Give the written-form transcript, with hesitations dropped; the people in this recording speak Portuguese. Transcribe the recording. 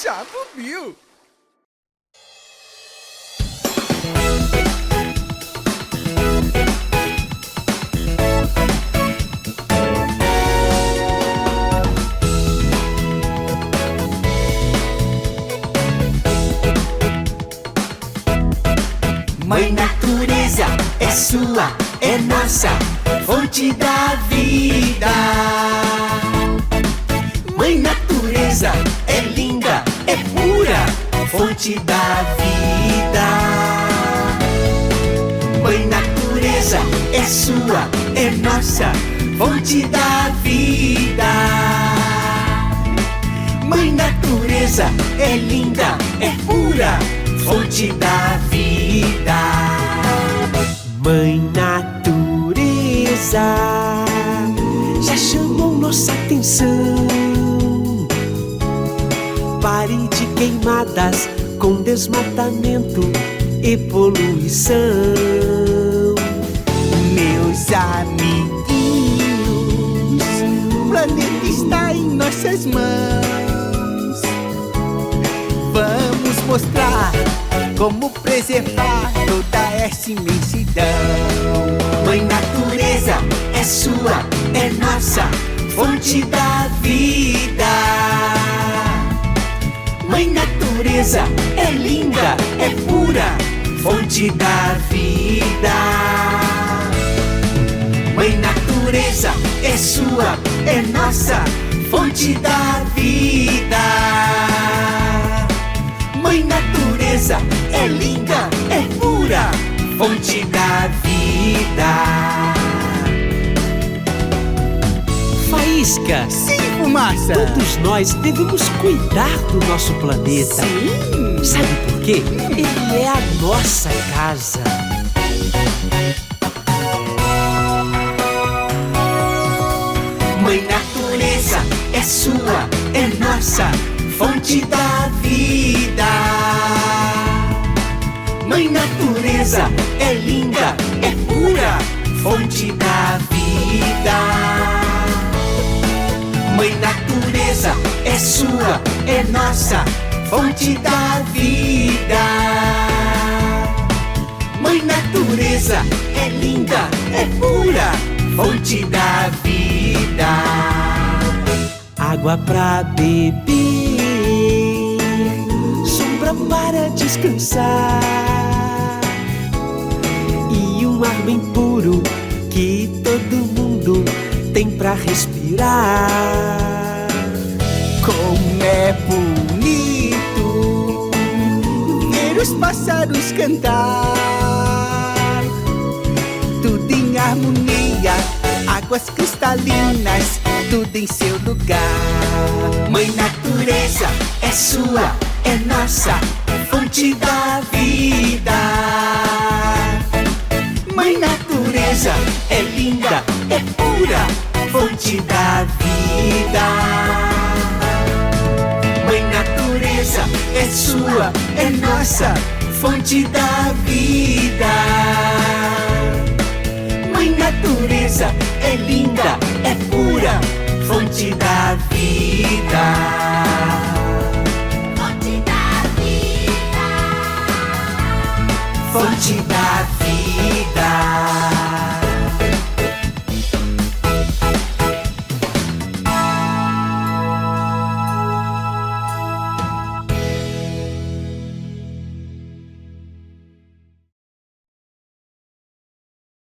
Chapo Bill. Mãe natureza é sua, é nossa, fonte da vida. Mãe natureza é linda, é pura, fonte da vida. Mãe natureza é sua, é nossa, fonte da vida. Mãe natureza é linda, é pura, fonte da vida. Mãe natureza já chamou nossa atenção. Pare de queimadas com desmatamento e poluição. Meus amiguinhos, o planeta está em nossas mãos. Vamos mostrar como preservar toda essa imensidão. Mãe natureza é sua, é nossa, fonte da vida. Mãe natureza é linda, é pura, fonte da vida. Mãe natureza é sua, é nossa, fonte da vida. Mãe natureza é linda, é pura, fonte da vida. Faísca, Sim, Fumaça. todos nós devemos cuidar do nosso planeta. Sim. Sabe por quê? Ele é a nossa casa. Mãe natureza é sua, é nossa, fonte da vida. Mãe natureza é linda, é pura, fonte da vida. Mãe natureza é sua, é nossa, fonte da vida. Mãe natureza é linda, é pura, fonte da vida. Água pra beber, sombra para descansar e um ar bem puro que todo mundo tem pra respirar. Como é bonito ver os pássaros cantar, tudo em harmonia, águas cristalinas, tudo em seu lugar. Mãe natureza é sua, é nossa, fonte da vida. Mãe natureza é linda, é pura, fonte da vida. Mãe natureza é sua, é nossa, fonte da vida. Mãe natureza é linda, é pura, fonte da vida.